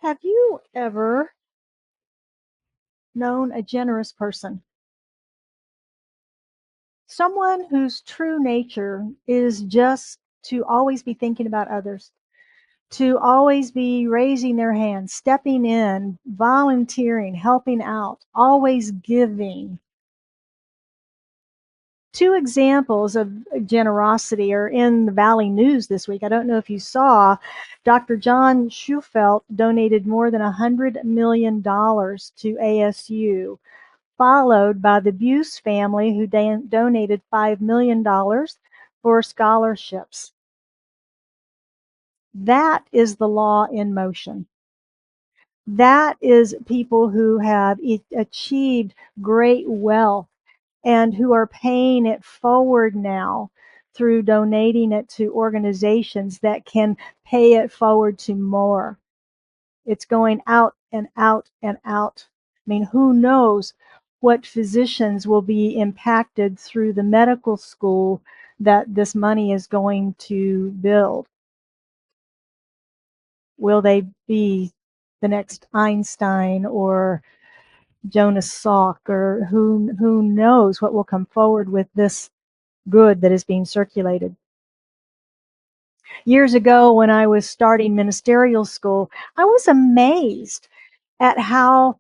Have you ever known a generous person? Someone whose true nature is just to always be thinking about others, to always be raising their hand, stepping in, volunteering, helping out, always giving. Two examples of generosity are in the Valley News this week. I don't know if you saw, Dr. John Schufelt donated more than $100 million to ASU, followed by the Buse family, who donated $5 million for scholarships. That is the law in motion. That is people who have achieved great wealth and who are paying it forward now through donating it to organizations that can pay it forward to more. It's going out and out and out. I mean, who knows what physicians will be impacted through the medical school that this money is going to build. Will they be the next Einstein or Jonas Salk, or who knows what will come forward with this good that is being circulated? Years ago, when I was starting ministerial school, I was amazed at how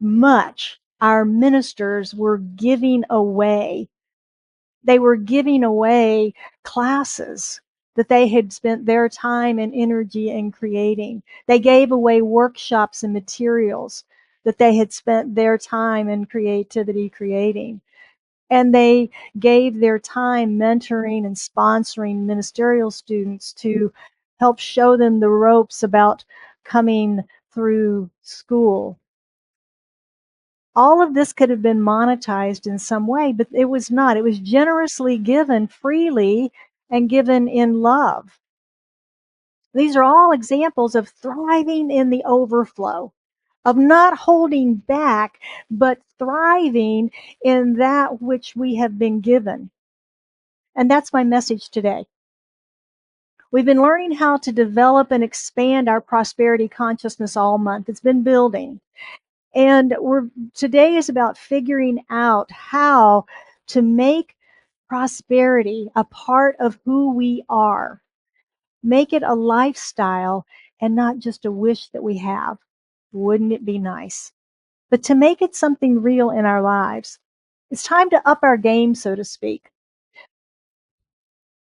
much our ministers were giving away. They were giving away classes that they had spent their time and energy in creating. They gave away workshops and materials that they had spent their time and creativity creating. And they gave their time mentoring and sponsoring ministerial students to help show them the ropes about coming through school. All of this could have been monetized in some way, but it was not. It was generously given freely and given in love. These are all examples of thriving in the overflow, of not holding back, but thriving in that which we have been given. And that's my message today. We've been learning how to develop and expand our prosperity consciousness all month. It's been building. And today is about figuring out how to make prosperity a part of who we are. Make it a lifestyle and not just a wish that we have. Wouldn't it be nice? But to make it something real in our lives. It's time to up our game, so to speak.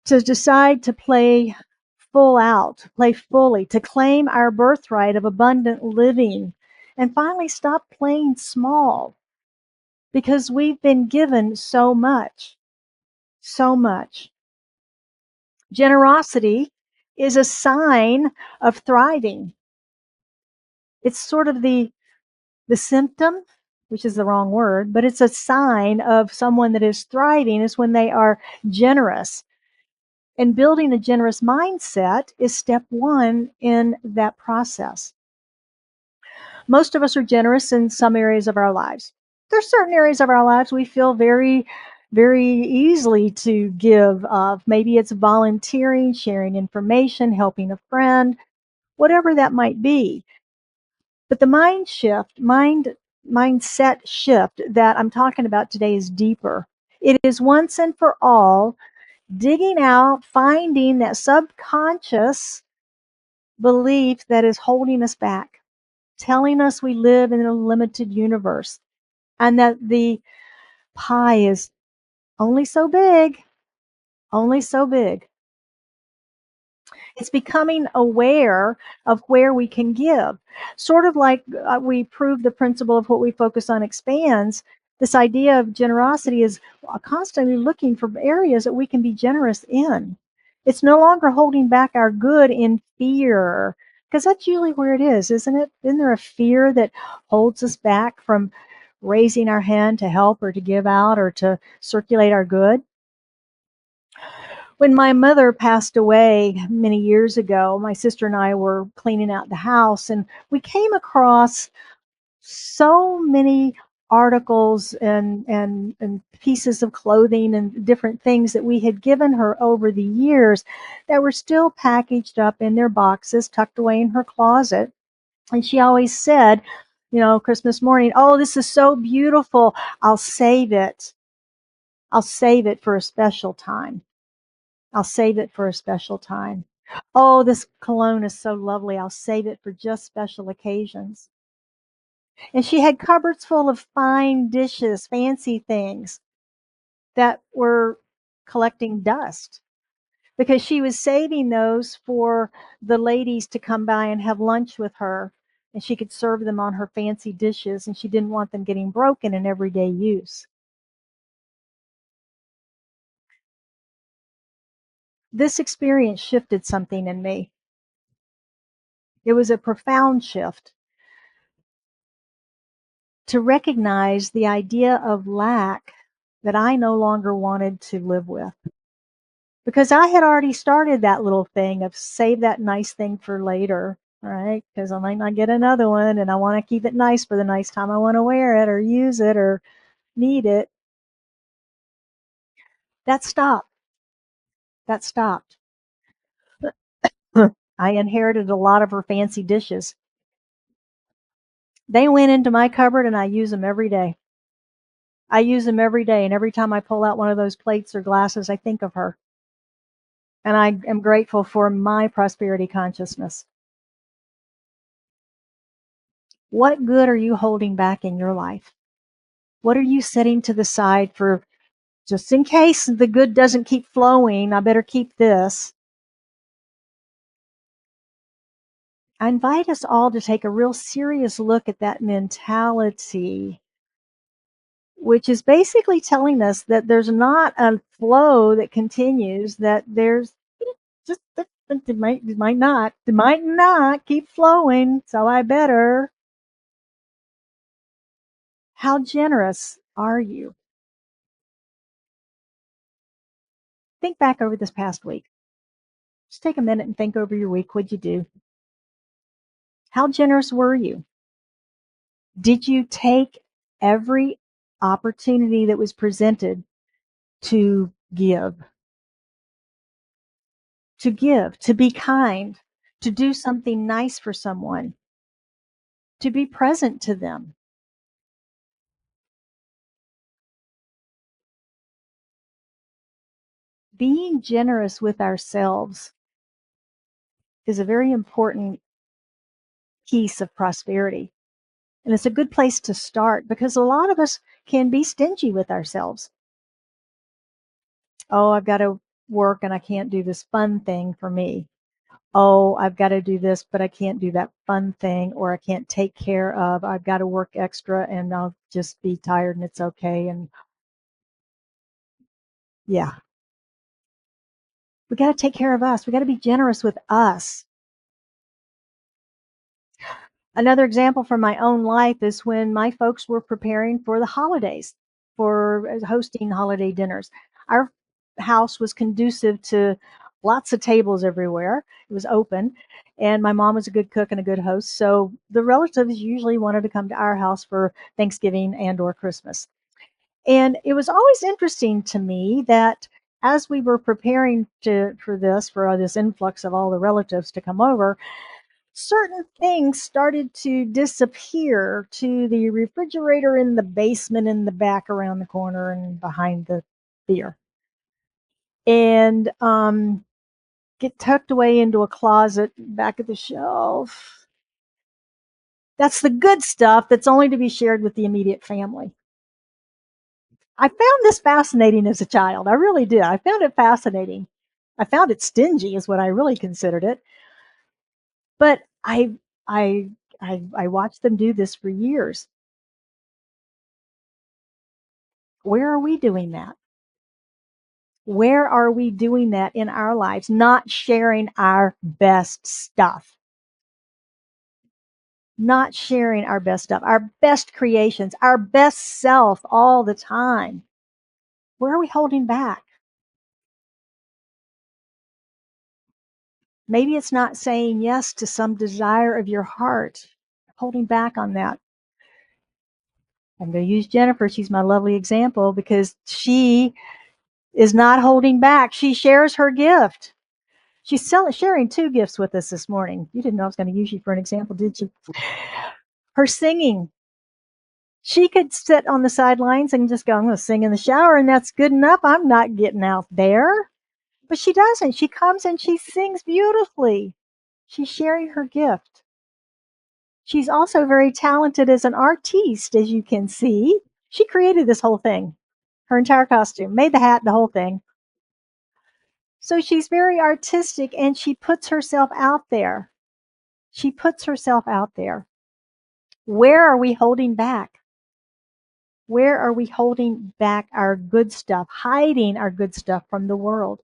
To decide to play full out, play fully, to claim our birthright of abundant living, and finally stop playing small, because we've been given so much, so much. Generosity is a sign of thriving. It's sort of the symptom, which is the wrong word, but it's a sign of someone that is thriving is when they are generous. And building a generous mindset is step one in that process. Most of us are generous in some areas of our lives. There's certain areas of our lives we feel very, very easily to give of. Maybe it's volunteering, sharing information, helping a friend, whatever that might be. But the mindset shift that I'm talking about today is deeper. It is once and for all digging out, finding that subconscious belief that is holding us back, telling us we live in a limited universe and that the pie is only so big, only so big. It's becoming aware of where we can give. Sort of like we prove the principle of what we focus on expands. This idea of generosity is constantly looking for areas that we can be generous in. It's no longer holding back our good in fear, because that's usually where it is, isn't it? Isn't there a fear that holds us back from raising our hand to help or to give out or to circulate our good? When my mother passed away many years ago, my sister and I were cleaning out the house, and we came across so many articles and pieces of clothing and different things that we had given her over the years that were still packaged up in their boxes, tucked away in her closet. And she always said, Christmas morning, "Oh, this is so beautiful. I'll save it. I'll save it for a special time. I'll save it for a special time. Oh, this cologne is so lovely. I'll save it for just special occasions." And she had cupboards full of fine dishes, fancy things that were collecting dust because she was saving those for the ladies to come by and have lunch with her, and she could serve them on her fancy dishes, and she didn't want them getting broken in everyday use. This experience shifted something in me. It was a profound shift to recognize the idea of lack that I no longer wanted to live with. Because I had already started that little thing of save that nice thing for later, right? Because I might not get another one and I want to keep it nice for the nice time I want to wear it or use it or need it. That stopped. That stopped. I inherited a lot of her fancy dishes. They went into my cupboard and I use them every day. I use them every day. And every time I pull out one of those plates or glasses, I think of her. And I am grateful for my prosperity consciousness. What good are you holding back in your life? What are you setting to the side for just in case the good doesn't keep flowing? I better keep this. I invite us all to take a real serious look at that mentality, which is basically telling us that there's not a flow that continues, that there's just it might not keep flowing, so I better. How generous are you? Think back over this past week. Just take a minute and think over your week. What'd you do? How generous were you? Did you take every opportunity that was presented to give, to be kind, to do something nice for someone, to be present to them? Being generous with ourselves is a very important piece of prosperity. And it's a good place to start because a lot of us can be stingy with ourselves. Oh, I've got to work and I can't do this fun thing for me. Oh, I've got to do this, but I can't do that fun thing, or I can't take care of. I've got to work extra and I'll just be tired and it's okay. And yeah, we got to take care of us. We got to be generous with us. Another example from my own life is when my folks were preparing for the holidays, for hosting holiday dinners. Our house was conducive to lots of tables everywhere. It was open, and my mom was a good cook and a good host. So the relatives usually wanted to come to our house for Thanksgiving and or Christmas. And it was always interesting to me that as we were preparing for this influx of all the relatives to come over, certain things started to disappear to the refrigerator in the basement in the back around the corner and behind the beer, and get tucked away into a closet back of the shelf. That's the good stuff that's only to be shared with the immediate family. I found this fascinating as a child. I really did. I found it fascinating. I found it stingy is what I really considered it. But I I watched them do this for years. Where are we doing that? Where are we doing that in our lives? Not sharing our best stuff. Not sharing our best stuff, our best creations, our best self all the time. Where are we holding back? Maybe it's not saying yes to some desire of your heart, holding back on that. I'm going to use Jennifer. She's my lovely example because she is not holding back. She shares her gift. She's sharing two gifts with us this morning. You didn't know I was going to use you for an example, did you? Her singing. She could sit on the sidelines and just go, I'm going to sing in the shower, and that's good enough. I'm not getting out there. But she doesn't. She comes and she sings beautifully. She's sharing her gift. She's also very talented as an artiste, as you can see. She created this whole thing, her entire costume, made the hat, the whole thing. So she's very artistic and she puts herself out there. She puts herself out there. Where are we holding back? Where are we holding back our good stuff, hiding our good stuff from the world?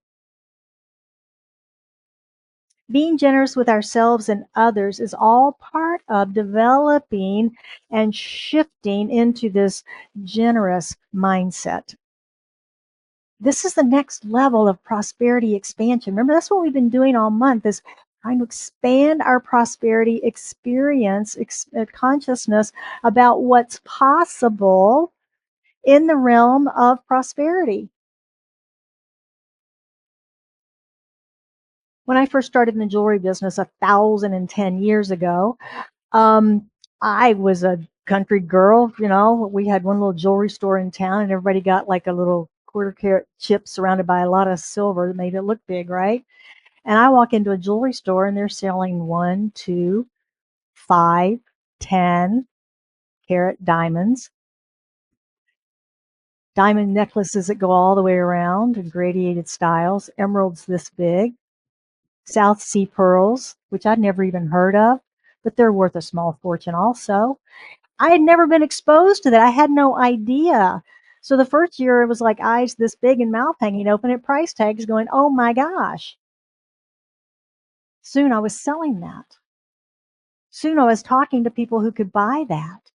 Being generous with ourselves and others is all part of developing and shifting into this generous mindset. This is the next level of prosperity expansion. Remember, that's what we've been doing all month, is trying to expand our prosperity experience, consciousness about what's possible in the realm of prosperity. When I first started in the jewelry business 1,010 years ago, Um, I was a country girl, you know. We had one little jewelry store in town, and everybody got like a little quarter carat chip surrounded by a lot of silver that made it look big, right? And I walk into a jewelry store, and they're selling 1, 2, 5, 10 carat diamonds, diamond necklaces that go all the way around in gradiated styles, emeralds this big, South Sea pearls, which I'd never even heard of, but they're worth a small fortune also. I had never been exposed to that. I had no idea. So the first year it was like eyes this big and mouth hanging open at price tags going, oh my gosh. Soon I was selling that. Soon I was talking to people who could buy that.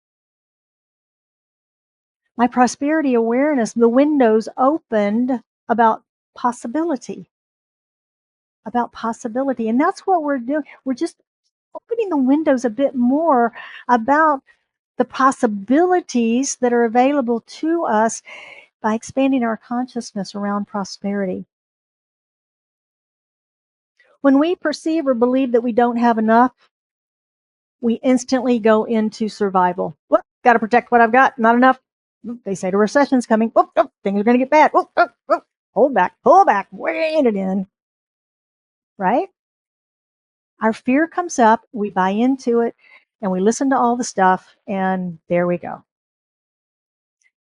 My prosperity awareness, the windows opened about possibility, about possibility. And that's what we're doing. We're just opening the windows a bit more about the possibilities that are available to us by expanding our consciousness around prosperity. When we perceive or believe that we don't have enough, we instantly go into survival. Whoop, got to protect what I've got. Not enough. They say the recession's coming. Whoop, whoop, things are going to get bad. Whoop, whoop, whoop. Hold back, pull back, rein it in. Right? Our fear comes up, we buy into it, and we listen to all the stuff, and there we go.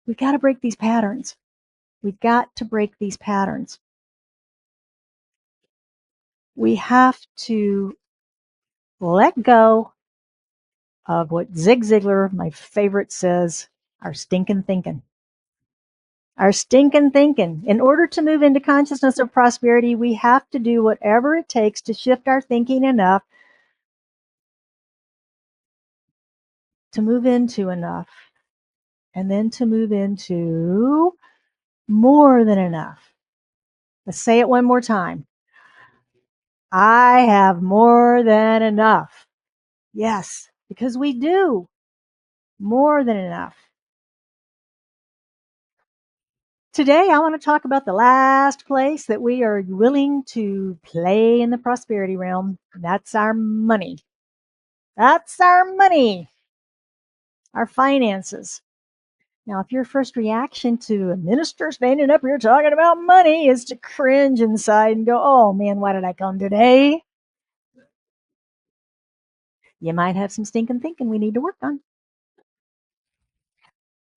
We've got to break these patterns. We've got to break these patterns. We have to let go of what Zig Ziglar, my favorite, says, our stinking thinking. Our stinking thinking. In order to move into consciousness of prosperity, we have to do whatever it takes to shift our thinking enough to move into enough, and then to move into more than enough. Let's say it one more time. I have more than enough. Yes, because we do more than enough. Today, I want to talk about the last place that we are willing to play in the prosperity realm. That's our money. That's our money, our finances. Now, if your first reaction to a minister standing up here talking about money is to cringe inside and go, oh man, why did I come today? You might have some stinking thinking we need to work on.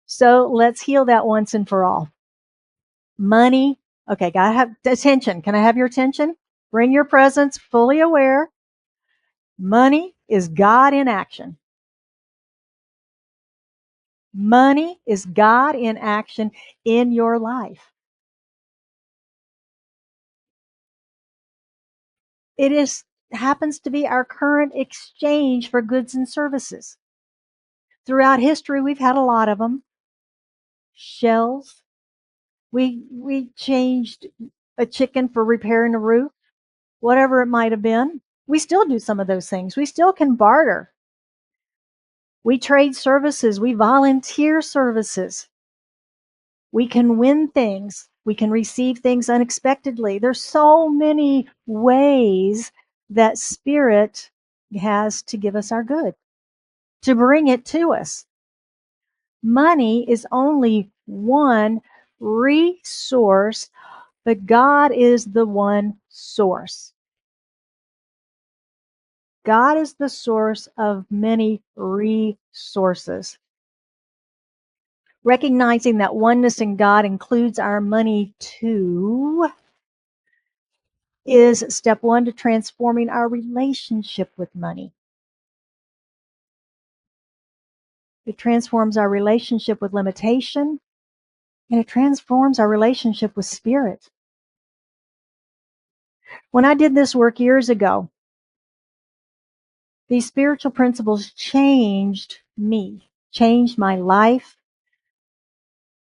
So let's heal that once and for all. Money. Okay, gotta have attention. Can I have your attention? Bring your presence, fully aware. Money is God in action. Money is God in action in your life. It is happens to be our current exchange for goods and services. Throughout history, we've had a lot of them. Shells. We changed a chicken for repairing a roof, whatever it might have been. We still do some of those things. We still can barter. We trade services. We volunteer services. We can win things. We can receive things unexpectedly. There's so many ways that Spirit has to give us our good, to bring it to us. Money is only one resource, but God is the one source. God is the source of many resources. Recognizing that oneness in God includes our money too is step one to transforming our relationship with money. It transforms our relationship with limitation, and it transforms our relationship with Spirit. When I did this work years ago, these spiritual principles changed me, changed my life,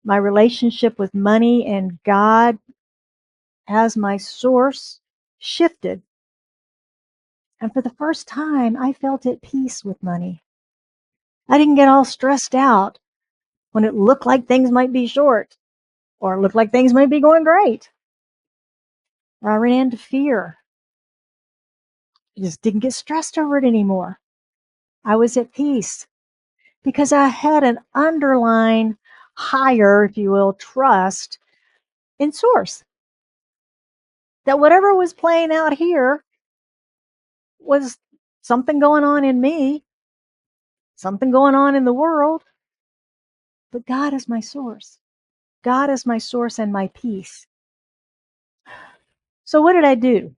my relationship with money and God as my source shifted. And for the first time, I felt at peace with money. I didn't get all stressed out when it looked like things might be short or looked like things might be going great. Or I ran into fear. I just didn't get stressed over it anymore. I was at peace because I had an underlying higher, if you will, trust in source. That whatever was playing out here was something going on in me, something going on in the world, but God is my source. God is my source and my peace. So what did I do?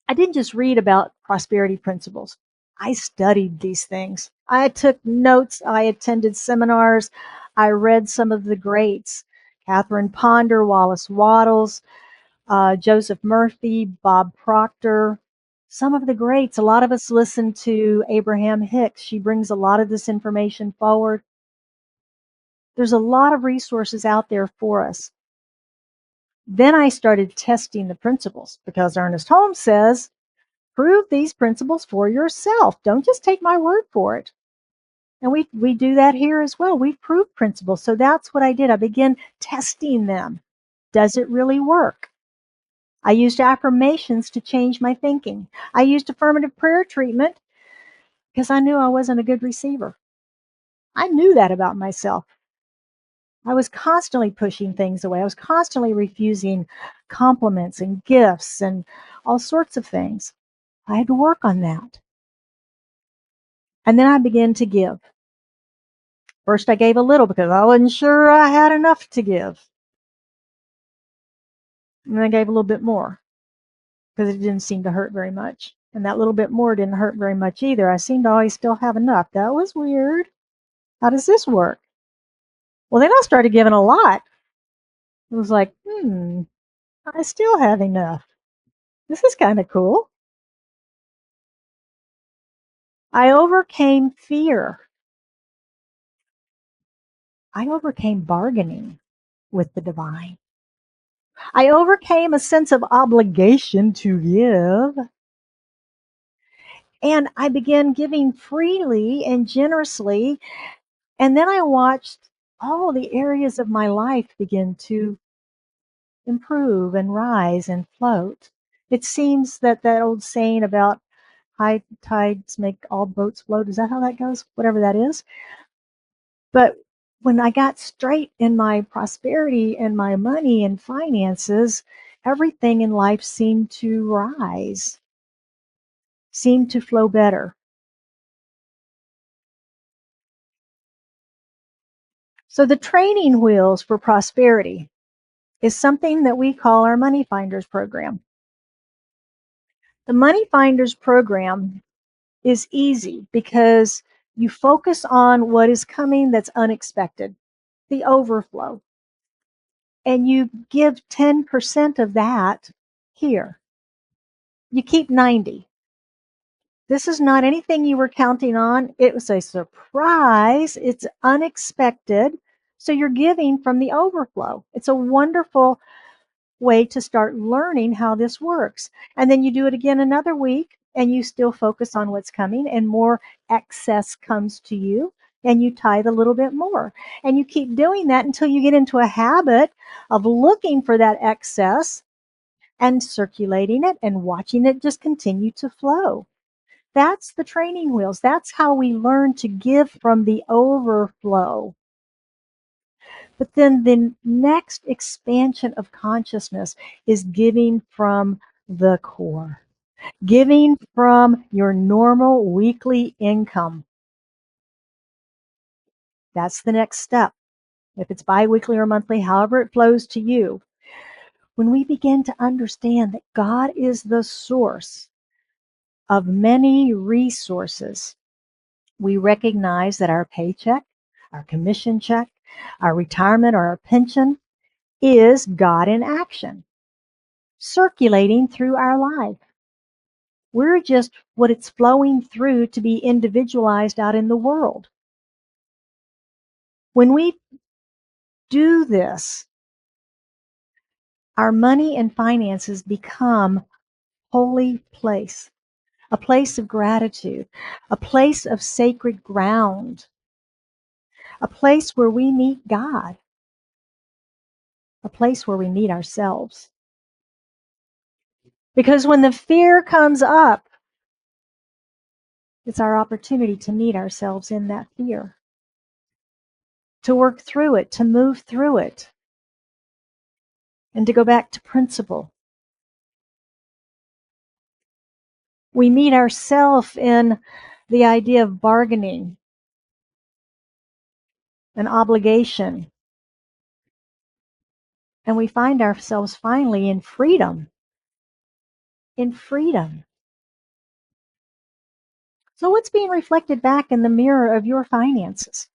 I didn't just read about prosperity principles. I studied these things. I took notes. I attended seminars. I read some of the greats, Catherine Ponder, Wallace Wattles, Joseph Murphy, Bob Proctor, some of the greats. A lot of us listen to Abraham Hicks. She brings a lot of this information forward. There's a lot of resources out there for us. Then I started testing the principles because Ernest Holmes says, prove these principles for yourself. Don't just take my word for it. And we do that here as well. We prove principles. So that's what I did. I began testing them. Does it really work? I used affirmations to change my thinking. I used affirmative prayer treatment because I knew I wasn't a good receiver. I knew that about myself. I was constantly pushing things away. I was constantly refusing compliments and gifts and all sorts of things. I had to work on that. And then I began to give. First, I gave a little because I wasn't sure I had enough to give. And then I gave a little bit more because it didn't seem to hurt very much. And that little bit more didn't hurt very much either. I seemed to always still have enough. That was weird. How does this work? Well, then I started giving a lot. It was like, I still have enough. This is kind of cool. I overcame fear. I overcame bargaining with the divine. I overcame a sense of obligation to give. And I began giving freely and generously. And then I watched all the areas of my life begin to improve and rise and float. It seems that that old saying about high tides make all boats float, is that how that goes? Whatever that is. But when I got straight in my prosperity and my money and finances, everything in life seemed to rise, seemed to flow better. So the training wheels for prosperity is something that we call our Money Finders program. The Money Finders program is easy because you focus on what is coming that's unexpected, the overflow, and you give 10% of that here. You keep 90. This is not anything you were counting on. It was a surprise. It's unexpected. So you're giving from the overflow. It's a wonderful way to start learning how this works. And then you do it again another week, and you still focus on what's coming, and more excess comes to you, and you tithe a little bit more. And you keep doing that until you get into a habit of looking for that excess and circulating it and watching it just continue to flow. That's the training wheels. That's how we learn to give from the overflow. But then the next expansion of consciousness is giving from the core, giving from your normal weekly income. That's the next step. If it's biweekly or monthly, however it flows to you. When we begin to understand that God is the source of many resources, we recognize that our paycheck, our commission check, our retirement or our pension is God in action, circulating through our life. We're just what it's flowing through to be individualized out in the world. When we do this, our money and finances become holy place, a place of gratitude, a place of sacred ground, a place where we meet God, a place where we meet ourselves. Because when the fear comes up, it's our opportunity to meet ourselves in that fear, to work through it, to move through it, and to go back to principle. We meet ourselves in the idea of bargaining, an obligation, and we find ourselves finally in freedom. In freedom. So what's being reflected back in the mirror of your finances?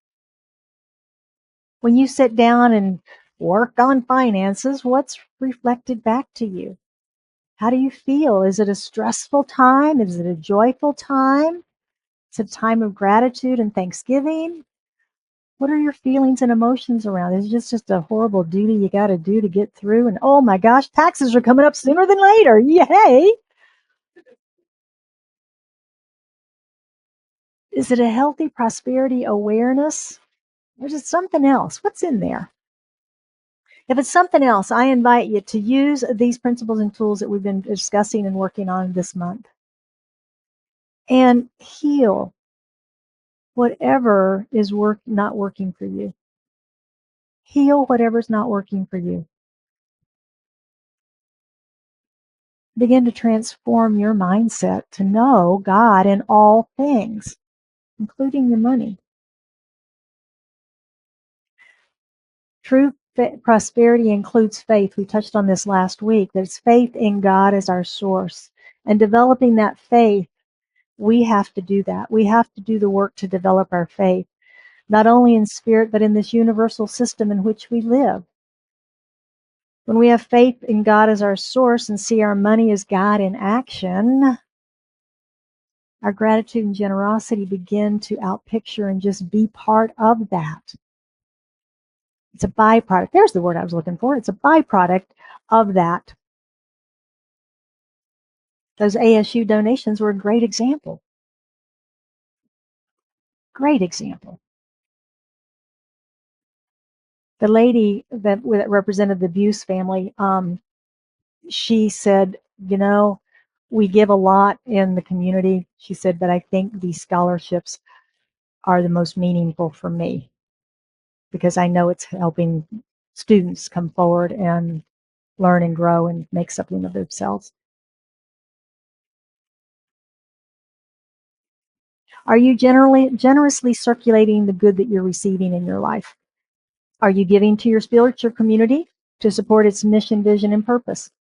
When you sit down and work on finances, what's reflected back to you? How do you feel? Is it a stressful time? Is it a joyful time? Is it a time of gratitude and thanksgiving? What are your feelings and emotions around? Is it just a horrible duty you got to do to get through? And oh my gosh, taxes are coming up sooner than later. Yay! Is it a healthy prosperity awareness? Or is it something else? What's in there? If it's something else, I invite you to use these principles and tools that we've been discussing and working on this month and heal whatever is not working for you. Heal whatever's not working for you. Begin to transform your mindset to know God in all things, including your money. True prosperity includes faith. We touched on this last week. There's faith in God as our source. And developing that faith, we have to do that. We have to do the work to develop our faith, not only in spirit, but in this universal system in which we live. When we have faith in God as our source and see our money as God in action, our gratitude and generosity begin to outpicture and just be part of that. It's a byproduct. There's the word I was looking for. It's a byproduct of that. Those ASU donations were a great example. Great example. The lady that represented the Buse family, she said, we give a lot in the community. She said, but I think these scholarships are the most meaningful for me because I know it's helping students come forward and learn and grow and make something of themselves. Are you generously circulating the good that you're receiving in your life? Are you giving to your spiritual community to support its mission, vision, and purpose?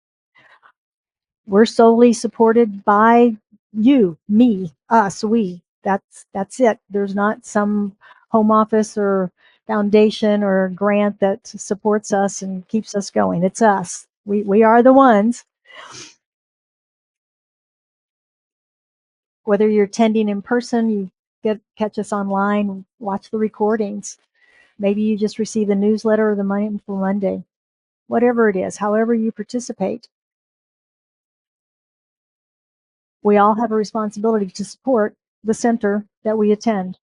We're solely supported by you, me, us, we. That's it. There's not some home office or foundation or grant that supports us and keeps us going. It's us. We are the ones. Whether you're attending in person, you catch us online, watch the recordings. Maybe you just receive the newsletter or the Mindful Monday. Whatever it is, however you participate. We all have a responsibility to support the center that we attend,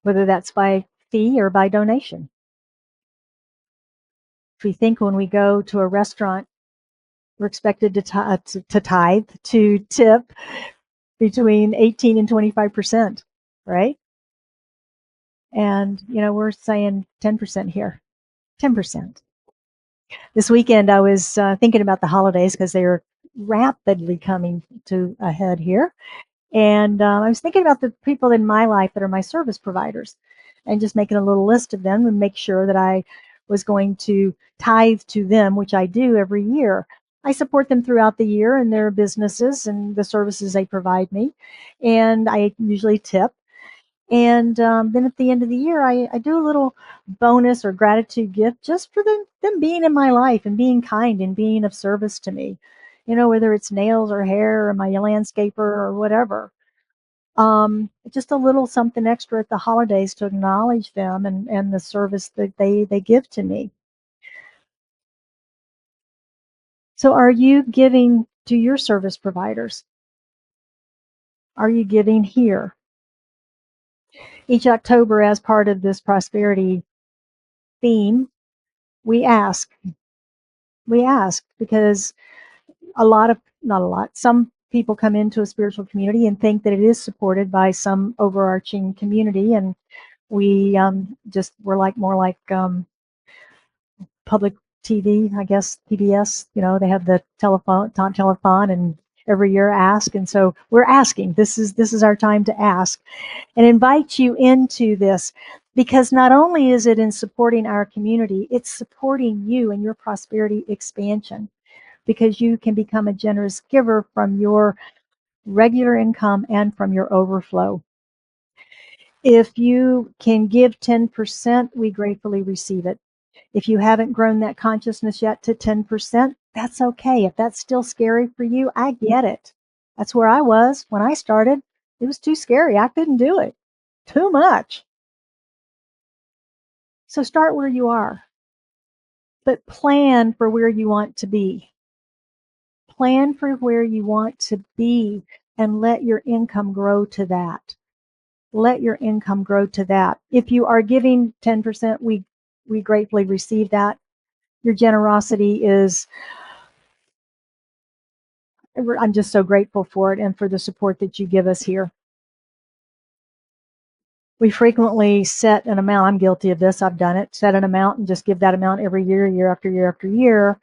whether that's by fee or by donation. If we think when we go to a restaurant, we're expected to tithe, to tip between 18 and 25%, right? And, we're saying 10% here, 10%. This weekend, I was thinking about the holidays because they are rapidly coming to a head here. And I was thinking about the people in my life that are my service providers and just making a little list of them and make sure that I was going to tithe to them, which I do every year. I support them throughout the year in their businesses and the services they provide me. And I usually tip. And then at the end of the year, I do a little bonus or gratitude gift just for them being in my life and being kind and being of service to me, whether it's nails or hair or my landscaper or whatever. Just a little something extra at the holidays to acknowledge them and the service that they give to me. So are you giving to your service providers? Are you giving here? Each October, as part of this prosperity theme, we ask because not a lot, some people come into a spiritual community and think that it is supported by some overarching community, and we're like more like public TV, I guess, PBS. They have the telephone, and every year ask, and so we're asking. This is our time to ask and invite you into this, because not only is it in supporting our community, it's supporting you and your prosperity expansion, because you can become a generous giver from your regular income and from your overflow. If you can give 10%, we gratefully receive it. If you haven't grown that consciousness yet to 10%, that's okay. If that's still scary for you, I get it. That's where I was when I started. It was too scary. I couldn't do it. Too much. So start where you are, but plan for where you want to be. Plan for where you want to be and let your income grow to that. Let your income grow to that. If you are giving 10%, we gratefully receive that. Your generosity is, I'm just so grateful for it and for the support that you give us here. We frequently set an amount. I'm guilty of this. I've done it. Set an amount and just give that amount every year, year after year after year.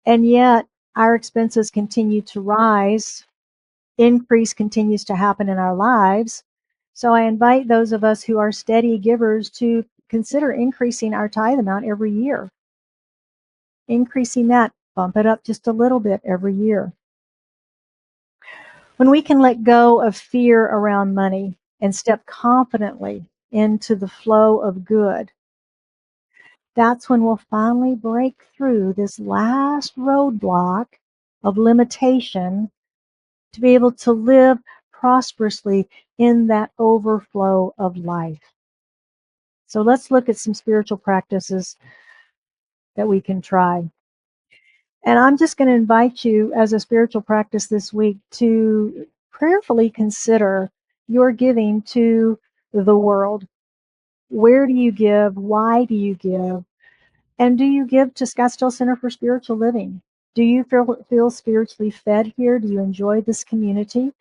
And yet our expenses continue to rise. Increase continues to happen in our lives. So I invite those of us who are steady givers to consider increasing our tithe amount every year. Increasing that, bump it up just a little bit every year. When we can let go of fear around money and step confidently into the flow of good, that's when we'll finally break through this last roadblock of limitation to be able to live prosperously in that overflow of life. So let's look at some spiritual practices that we can try. And I'm just going to invite you as a spiritual practice this week to prayerfully consider your giving to the world. Where do you give? Why do you give? And do you give to Scottsdale Center for Spiritual Living? Do you feel spiritually fed here? Do you enjoy this community?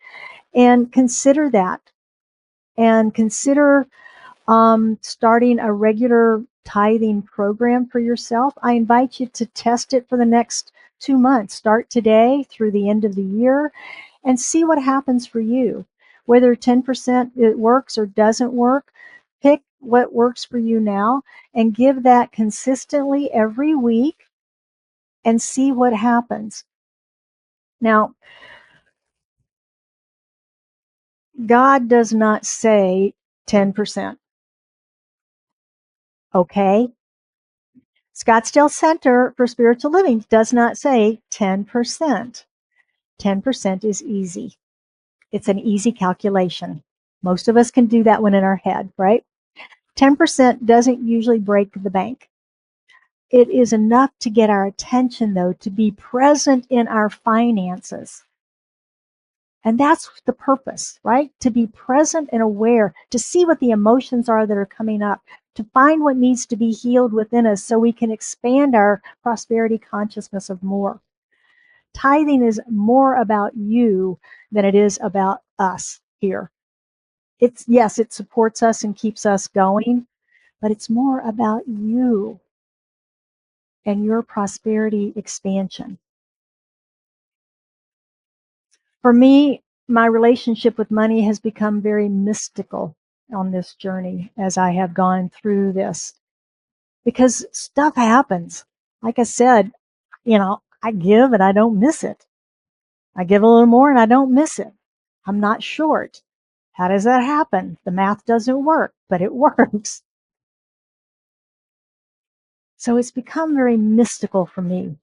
And consider that. And consider starting a regular tithing program for yourself. I invite you to test it for the next 2 months. Start today through the end of the year and see what happens for you. Whether 10% it works or doesn't work, pick what works for you now and give that consistently every week and see what happens. Now, God does not say 10%. Okay? Scottsdale Center for Spiritual Living does not say 10%. 10% is easy. It's an easy calculation. Most of us can do that one in our head, right? 10% doesn't usually break the bank. It is enough to get our attention, though, to be present in our finances. And that's the purpose, right? To be present and aware, to see what the emotions are that are coming up, to find what needs to be healed within us so we can expand our prosperity consciousness of more. Tithing is more about you than it is about us here. Yes, it supports us and keeps us going, but it's more about you and your prosperity expansion. For me, my relationship with money has become very mystical on this journey as I have gone through this, because stuff happens. Like I said, I give and I don't miss it. I give a little more and I don't miss it. I'm not short. How does that happen? The math doesn't work, but it works. So it's become very mystical for me.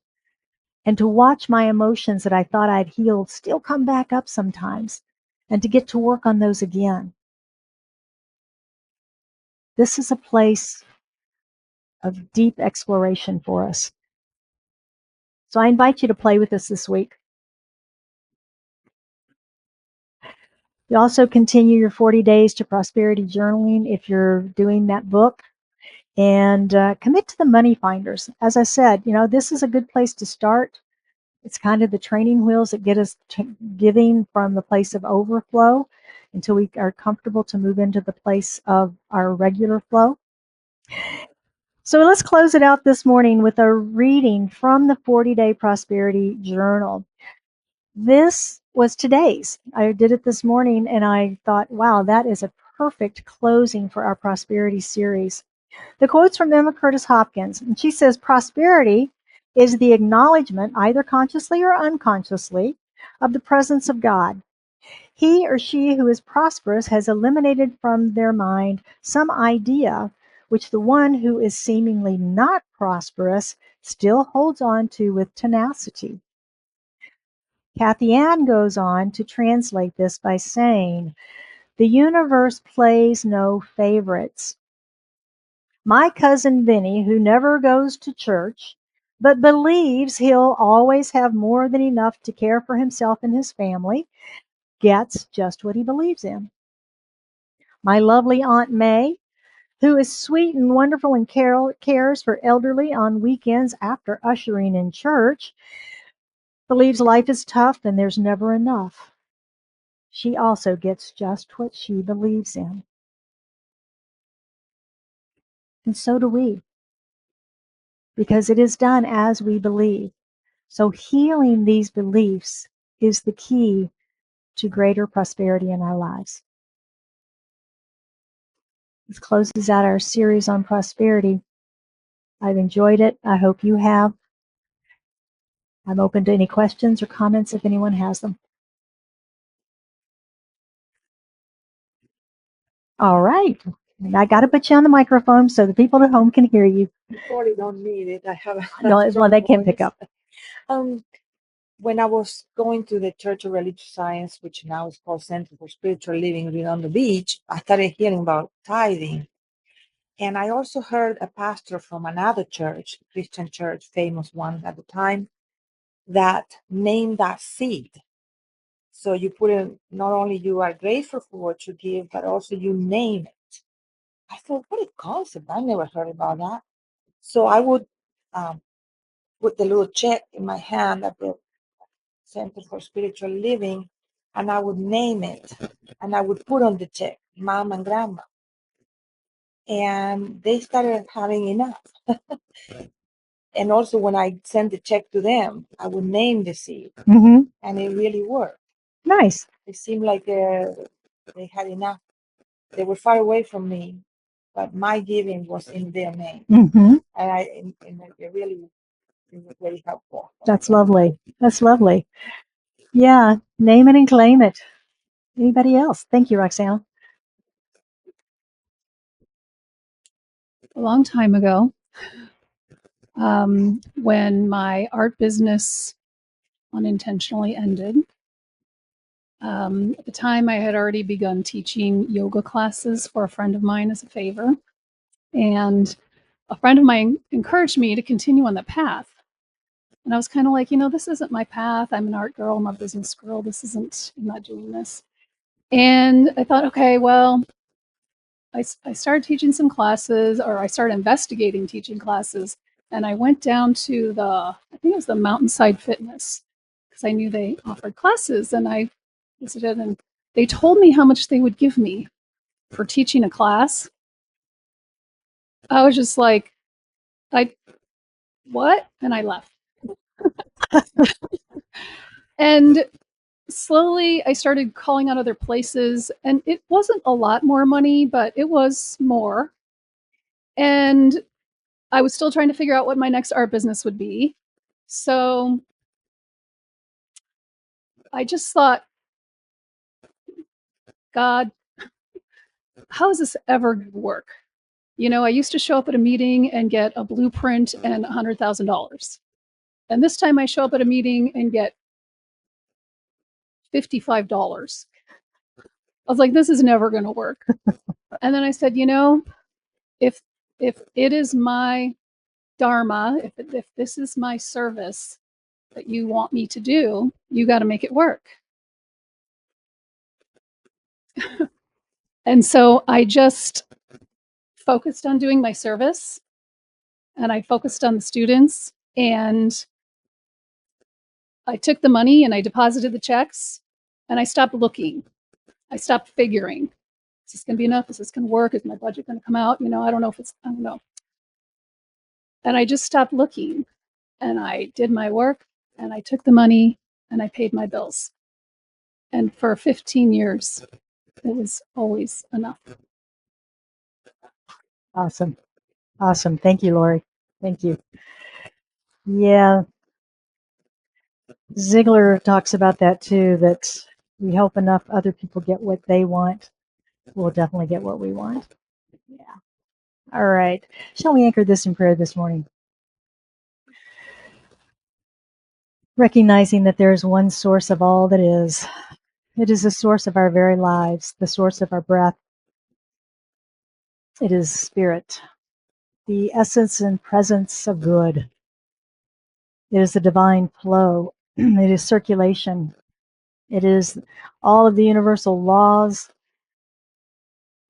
And to watch my emotions that I thought I'd healed still come back up sometimes, and to get to work on those again. This is a place of deep exploration for us. So I invite you to play with us this week. You also continue your 40 days to prosperity journaling if you're doing that book, and commit to the money finders. As I said, this is a good place to start. It's kind of the training wheels that get us giving from the place of overflow until we are comfortable to move into the place of our regular flow. So let's close it out this morning with a reading from the 40-Day Prosperity Journal. This was today's. I did it this morning and I thought, wow, that is a perfect closing for our prosperity series. The quote's from Emma Curtis Hopkins, and she says, prosperity is the acknowledgement, either consciously or unconsciously, of the presence of God. He or she who is prosperous has eliminated from their mind some idea which the one who is seemingly not prosperous still holds on to with tenacity. Kathy Ann goes on to translate this by saying, the universe plays no favorites. My cousin Vinny, who never goes to church, but believes he'll always have more than enough to care for himself and his family, gets just what he believes in. My lovely Aunt May, who is sweet and wonderful and cares for elderly on weekends after ushering in church, believes life is tough and there's never enough. She also gets just what she believes in. And so do we, because it is done as we believe. So healing these beliefs is the key to greater prosperity in our lives. This closes out our series on prosperity. I've enjoyed it. I hope you have. I'm open to any questions or comments if anyone has them. All right. And I got to put you on the microphone so the people at home can hear you. You probably don't need it. I have a No, well, they can pick up. When I was going to the Church of Religious Science, which now is called Center for Spiritual Living in Redondo Beach, I started hearing about tithing. And I also heard a pastor from another church, Christian church, famous one at the time, that named that seed. So you put in, not only you are grateful for what you give, but also you name it. I thought, what a concept. I never heard about that. So I would put the little check in my hand at the Center for Spiritual Living, and I would name it, and I would put on the check, Mom and Grandma. And they started having enough. And also when I sent the check to them, I would name the seed, and it really worked. Nice. It seemed like they had enough. They were far away from me, but my giving was in their name. And it really was very helpful. That's lovely. That's lovely. Yeah, name it and claim it. Anybody else? Thank you, Roxanne. A long time ago, when my art business unintentionally ended. At the time, I had already begun teaching yoga classes for a friend of mine as a favor. And a friend of mine encouraged me to continue on that path. And I was kind of like, this isn't my path. I'm an art girl. I'm a business girl. I'm not doing this. And I thought, okay, well, I started teaching some classes, or I started investigating teaching classes. And I went down to I think it was the Mountainside Fitness, because I knew they offered classes. And I visited, and they told me how much they would give me for teaching a class. I was just like, what? And I left. And slowly I started calling out other places, and it wasn't a lot more money, but it was more. And I was still trying to figure out what my next art business would be. So I just thought, God, how is this ever going to work? I used to show up at a meeting and get a blueprint and $100,000. And this time I show up at a meeting and get $55. I was like, this is never going to work. And then I said, if it is my dharma, if this is my service that you want me to do, you got to make it work. And so I just focused on doing my service, and I focused on the students, and I took the money and I deposited the checks, and I stopped looking. I stopped figuring, is this going to be enough? Is this going to work? Is my budget going to come out? I don't know. And I just stopped looking, and I did my work, and I took the money and I paid my bills. And for 15 years, it was always enough. Awesome. Awesome. Thank you, Lori. Thank you. Yeah. Ziegler talks about that too, that we help enough other people get what they want, we'll definitely get what we want. Yeah. All right. Shall we anchor this in prayer this morning? Recognizing that there is one source of all that is. It is the source of our very lives, the source of our breath. It is spirit, the essence and presence of good. It is the divine flow. It is circulation. It is all of the universal laws,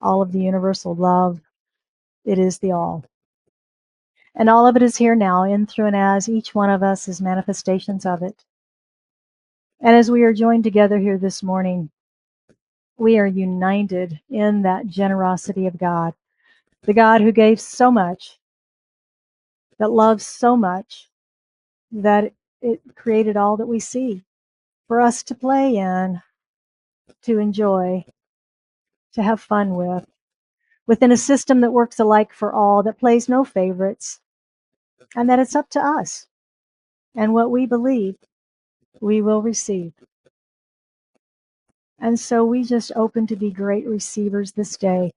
all of the universal love. It is the all. And all of it is here now, in, through, and as each one of us is manifestations of it. And as we are joined together here this morning, we are united in that generosity of God, the God who gave so much, that loves so much, that it created all that we see for us to play in, to enjoy, to have fun with, within a system that works alike for all, that plays no favorites, and that it's up to us. And what we believe, we will receive. And so we just open to be great receivers this day,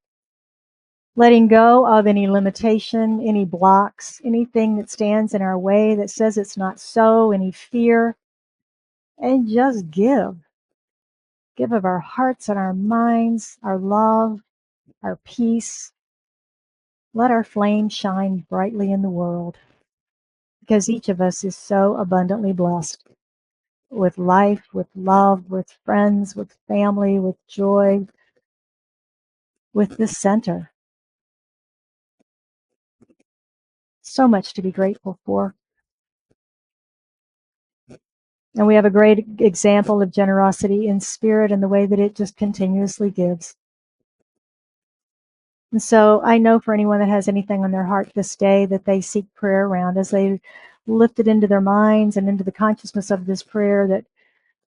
letting go of any limitation, any blocks, anything that stands in our way that says it's not so, any fear, and just give. Give of our hearts and our minds, our love, our peace. Let our flame shine brightly in the world, because each of us is so abundantly blessed with life, with love, with friends, with family, with joy, with this center. So much to be grateful for. And we have a great example of generosity in spirit and the way that it just continuously gives. And so I know for anyone that has anything on their heart this day that they seek prayer around, as they lift it into their minds and into the consciousness of this prayer, that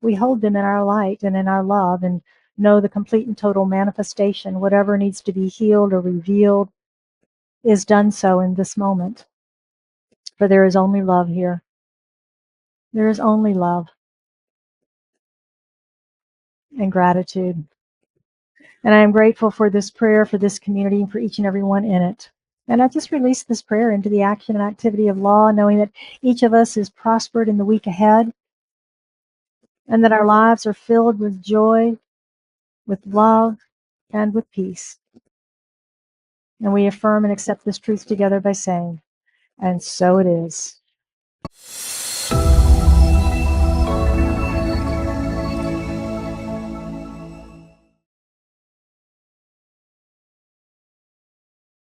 we hold them in our light and in our love, and know the complete and total manifestation, whatever needs to be healed or revealed, is done so in this moment. For there is only love here. There is only love and gratitude. And I am grateful for this prayer, for this community, and for each and every one in it. And I just release this prayer into the action and activity of law, knowing that each of us is prospered in the week ahead, and that our lives are filled with joy, with love, and with peace. And we affirm and accept this truth together by saying, and so it is.